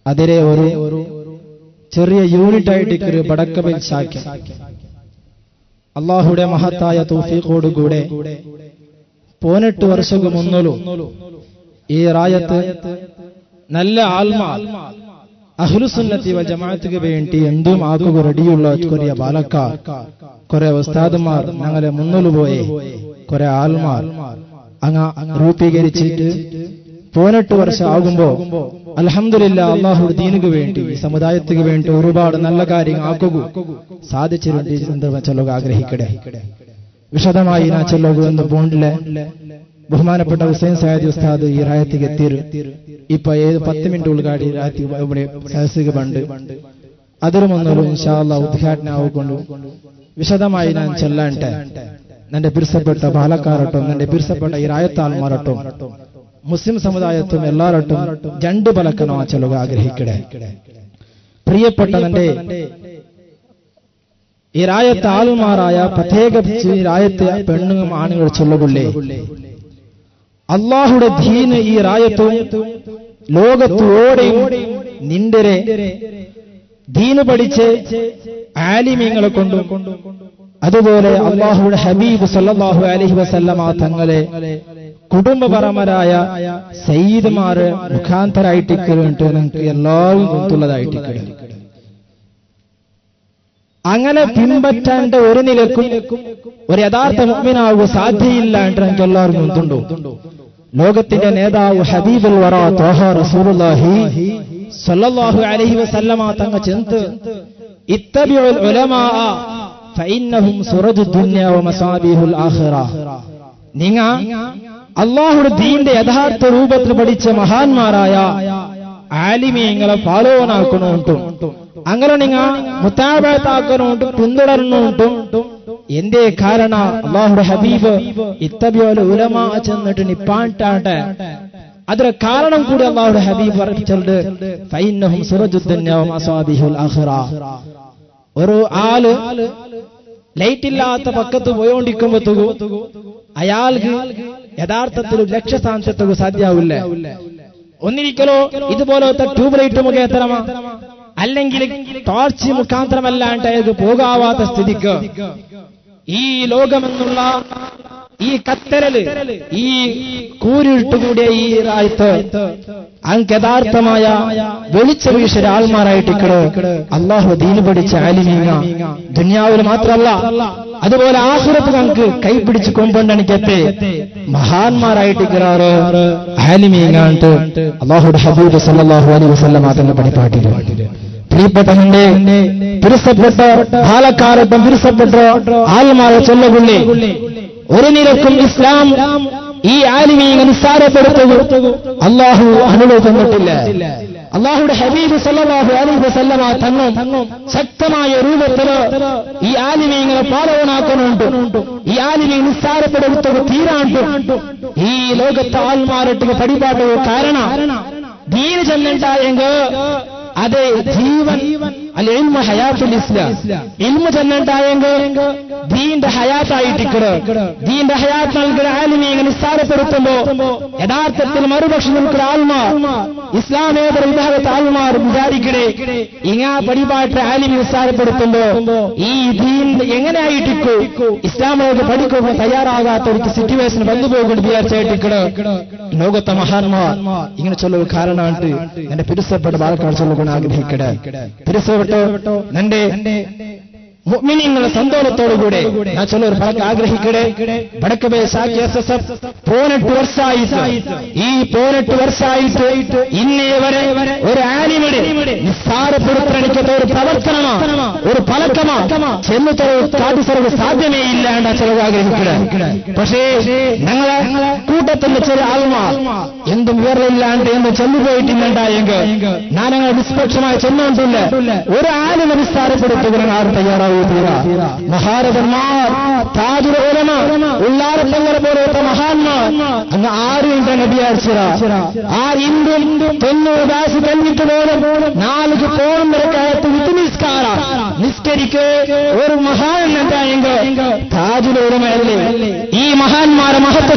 അതിലെ ഒരു ചെറിയ യൂണിറ്റായിട്ട് ഒരു ബടക്കബിൽ ശാഖ്യം അള്ളാഹുടെ മഹത്തായ തൗഫീഖോടുകൂടെ 18 വർഷക്ക് മുന്നോലു ഈ റായത്ത് നല്ല ആൽമ അഹ്ലുസുന്നത്തി വൽ ജമാഅത്തിക്ക് വേണ്ടി എന്തും ആക്കുക റെഡിയുള്ള കൊറിയ ബാലക്കാർ കുറെ ഉസ്താദുമാർ ഞങ്ങളെ മുന്നോലു പോയെ കുറെ ആൽമാർ അങ്ങ് രൂപീകരിച്ചിട്ട് 18 വർഷം ആകുമ്പോ അൽഹംദുലില്ലാഹ് അല്ലാഹുവിന്റെ ദീനിക്ക് വേണ്ടി സമുദായത്തിന് വേണ്ടി ഒരുപാട് നല്ല കാര്യങ്ങൾ ആക്കുക സാധിച്ചിട്ടുണ്ട്. ഈ സന്ദർഭം ചൊല്ലുക ആഗ്രഹിക്കട്ടെ. വിശദമായി ഞാൻ ചൊല്ലുക എന്ന് പോണ്ടിലെ ബഹുമാനപ്പെട്ട ഹുസൈൻ സയ്യിദ് ഉസ്താദ് ഈ റായത്തിക്ക് എത്തിരു ഇപ്പൊ 10 മിനിറ്റ് ഉൾക്കാടി രാത്രി ഇവിടെ സഹസിക ബണ്ട് അതിന് മുന്നോലും ഇൻഷാ അല്ലാഹ് ഉദ്ഘാടനം ആവുകൊണ്ട് വിശദമായി ഞാൻ ചൊല്ലാട്ടെ. എന്റെ പിരിസപ്പെട്ട ബാലക്കാരട്ടും എന്റെ പിരിസപ്പെട്ട ഈ റായത്താൽമാരട്ടും മുസ്ലിം സമുദായത്തും എല്ലാരട്ടും രണ്ട് പലക്കനോ ചൊല്ലുക ആഗ്രഹിക്കട്ടെ. പ്രിയപ്പെട്ട എന്റെ ഈ റായത്ത് ആളുമാരായ പ്രത്യേകിച്ച് ഈ റായത്ത് പെണ്ണുങ്ങളും ആണുങ്ങൾ ചൊല്ലുകൊള്ളേ അള്ളാഹുടെ ദീന് ഈ റായത്തും ലോകത്തോടെയും നിന്റെ ദീന് പഠിച്ച് ആലിമീങ്ങളെ കൊണ്ടും അതുപോലെ അള്ളാഹുയുടെ ഹബീബ് സല്ലല്ലാഹു അലൈഹി വസല്ലമ തങ്ങളെ കുടുംബപരമരായ സയ്യിദ്മാരെ മുഖാന്തരായിട്ടിട്ട് നിങ്ങൾക്ക് എല്ലാവരും കൊണ്ടുള്ളതായിട്ടിട്ട് അങ്ങനെ പിൻപറ്റാണ്ട് ഒരു നിലക്കും ഒരു യഥാർത്ഥ മുഅ്മിനാവുക സാധ്യയില്ല എന്ന് എനിക്ക് എല്ലാവർക്കും കൊണ്ടുണ്ടോ. ലോകത്തിന്റെ നേതാവ് ഹബീബുൽ വറ ത്വാഹ റസൂലുള്ളാഹി സല്ലല്ലാഹു അലൈഹി വസല്ലമ തങ്ങൾ ചെന്ത് ഇത്തബിഉൽ ഉലമാ ഫഇന്നഹും സുറജുദ് ദുനിയ വ മസാബിഹുൽ ആഖിറ. നിങ്ങ അല്ലാഹുവിന്റെ ദീനിന്റെ യഥാർത്ഥ രൂപത്തിൽ പഠിച്ച മഹാന്മാരായ ആലിമീങ്ങളെ ഫാലോവനാക്കണുണ്ടും അങ്ങനെ നിങ്ങൾ മുത്താബഅത്താക്കണുണ്ടും പിന്തുടരുന്നുണ്ടും. എന്തേ കാരണം അല്ലാഹുവിന്റെ ഹബീബ് ഇത്തബിഉൽ ഉലമാ ചെന്നിട്ട് നിപ്പാട്ടാട്ടെ അതിന്റെ കാരണം കൂടി അല്ലാഹുവിന്റെ ഹബീബ് പറഞ്ഞിട്ടുണ്ട് ഫഇന്നഹും സുറജുദ് ദുനിയ വ മസാബിഹുൽ ആഖിറ. ഒരു ആള് ലൈറ്റ് ഇല്ലാത്ത പക്കത്ത് പോയോണ്ടിരിക്കുമ്പോഴത്തേക്കും അയാൾക്ക് യഥാർത്ഥത്തിൽ ലക്ഷ്യസ്ഥാനത്തെത്തുക സാധ്യമാവില്ല. ഒന്നിരിക്കലോ ഇതുപോലത്തെ ട്യൂബ് ലൈറ്റ് മുഖേത്രമാ അല്ലെങ്കിൽ ടോർച്ച് മുഖാന്തരമല്ലാണ്ട് അയാൾക്ക് പോകാവാത്ത സ്ഥിതിക്ക് ഈ ലോകമെന്നുള്ള ഈ കത്തരല് ഈ കൂരിട്ടുകൂടിയ ഈ റായത്ത് അങ്ങ് യഥാർത്ഥമായ വെളിച്ച വീശ ആൾമാരായിട്ട് അള്ളാഹു ദീന് പഠിച്ച ആലിമീങ്ങ ദുനിയാവിൽ മാത്രമല്ല അതുപോലെ ആഖിറത്ത് നമുക്ക് കൈപിടിച്ച് കൊണ്ടുണ്ടെനിക്കത്തെ മഹാന്മാരായിട്ട് ആലിമീങ്ങാണ്ട് അള്ളാഹുയുടെ ഹബീബ് സല്ലല്ലാഹു അലൈഹി വസല്ലമ തങ്ങൾ പഠിപ്പാട്ടില്ല. പ്രിയപ്പെട്ടവന്റെ പിരിസപ്പെട്ട പാലക്കാരട്ടും പിരിസപ്പെട്ട ആൽമാരെ ചൊല്ലുകൊള്ളേ ഒരു നിലക്കും ഇസ്ലാം ഈ ആലിമീങ്ങൾ നിസ്സാരപ്പെടുത്തുക അള്ളാഹു അനുമതി തന്നിട്ടില്ല. അള്ളാഹുയുടെ ഹബീബ് സല്ലല്ലാഹു അലൈഹി വസല്ലമ തങ്ങൾ ശക്തമായ രൂപത്തിൽ ഈ ആലിമീങ്ങളെ പാലവനാക്കുന്നുണ്ട്. ഈ ആലിമീങ്ങൾ നിസ്സാരപ്പെടുത്തുക തീരാണ്ട് ഈ ലോകത്തെ ആൽമാരട്ട് പഠിപ്പാട്ടുക കാരണം ദീന് ചെന്നുണ്ടായെങ്കിൽ അതെ ജീവൻ അൽ ഇൽമു ഹയാത്തുൽ ഇസ്ലാം ഇൽമു ചെന്നുണ്ടായെങ്കിൽ ദീന്റെ ഹയാത്തായിട്ടിക്കട് ദീന്റെ ഹയാത്ത് നൽകുന്ന ആലിമീങ്ങൾ നിസ്സാരപ്പെടുത്തുമ്പോ യഥാർത്ഥത്തിൽ മറുപക്ഷം നിൽക്കുന്ന ആൽമാർ ഇസ്ലാമേതര വിഭാഗത്തെ ആൽമാർ വിചാരിക്കണേ ഇങ്ങാ പഠിപ്പാട്ട് ആലിമി നിസ്സാരപ്പെടുത്തുമ്പോ ഈ ദീൻ എങ്ങനെയായിട്ടിക്കോ ഇസ്ലാമോട് പഠിക്കുമ്പോൾ തയ്യാറാകാത്ത ഒരു സിറ്റുവേഷൻ വന്നുപോകുന്നത് വിചാരിച്ചായിട്ടിക്കട് ലോകത്തെ മഹാന്മാർ ഇങ്ങനെ ചൊല്ലുക കാരണമാണ് എന്റെ പിരിസപ്പെട്ട ബാലക്കാർ ചൊല്ലുക ആഗ്രഹിക്കട്ടെ. പിരിസപ്പെട്ടോ എന്റെ മുഅ്മിനീങ്ങളുടെ സന്തോഷത്തോടുകൂടെ ഞാൻ ചൊല്ലൊരു ഫലക്ക് ആഗ്രഹിക്കട്ടെ. വടക്കബേ സാക്കി SSF 18 വർഷമായിട്ട് ഈ 18 വർഷമായിട്ട് ഇന്നേ വരെ ഒരു ആലിമിടെ നിസ്സാരപ്പെടുത്തണിക്കത്തെ ഒരു പ്രവർത്തനമാണ് ഒരു ഫലക്കമാണ് ചെന്നിട്ട് കാട്ടിസർവ് സാധ്യമേ ഇല്ല എന്നാ ചൊല്ലുക ആഗ്രഹിക്കട്ടെ. പക്ഷേ ഞങ്ങളെ കൂട്ടത്തിന്റെ ചില ആൾമാർ എന്തും വിവരമില്ലാണ്ട് എന്ന് ചൊല്ലുപോയിട്ടില്ലായെങ്കിൽ ഞാനങ്ങനെ നിഷ്പക്ഷമായി ചെന്നുകൊണ്ടില്ല. ഒരു ആലിമ നിസ്സാരപ്പെടുത്തുക ആരും തയ്യാറാവും. മഹാരഥന്മാർ താജുൽ ഉലമ ഉള്ളാരത്തങ്ങളെ പോലത്തെ മഹാന്മാർ അങ്ങ് ആരും തന്നെ വിചാരിച്ചത് ആ ഇന്ത്യൻ 90 വയസ്സ് കഴിഞ്ഞിട്ട് പോലും 4 പോണം വരെ വിത്ത് നിസ്കാര നിസ്കരിക്ക് ഒരു മഹാൻ എന്തായെങ്കിൽ താജുലോലമല്ലേ ഈ മഹാന്മാരെ മഹത്വ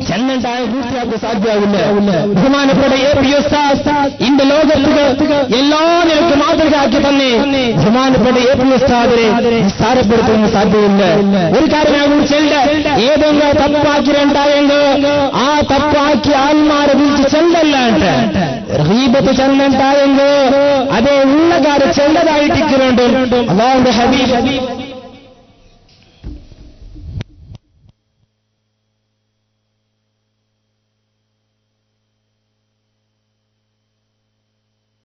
ചെന്നുണ്ടായ പൂർത്തിയാക്കാൻ സാധ്യമാവില്ല. ബഹുമാനപ്പെട്ട APP ഉസ്താദ് ഇന്റെ ലോകത്തുക എല്ലാ നിലക്കും മാതൃകയാക്കി തന്നെ ബഹുമാനപ്പെട്ട APP ഉസ്താദിനെ നിസ്സാരപ്പെടുത്തുന്ന സാധ്യതയില്ല. ഒരു കാര്യം ഞാൻ വിളിച്ചില്ല, ഏതെങ്കിലും തപ്പാക്കിലുണ്ടായെങ്കിൽ ആ തപ്പാക്കി ആത്മാരെ വിളിച്ച് ചെല്ലല്ലാണ്ട് റീബത്ത് ചെന്നുണ്ടായെങ്കിൽ അതേ ഉള്ള കാര്യം ചെല്ലതായിട്ടിക്കുന്നുണ്ട്. അല്ലാഹുവിന്റെ ഹബീബ്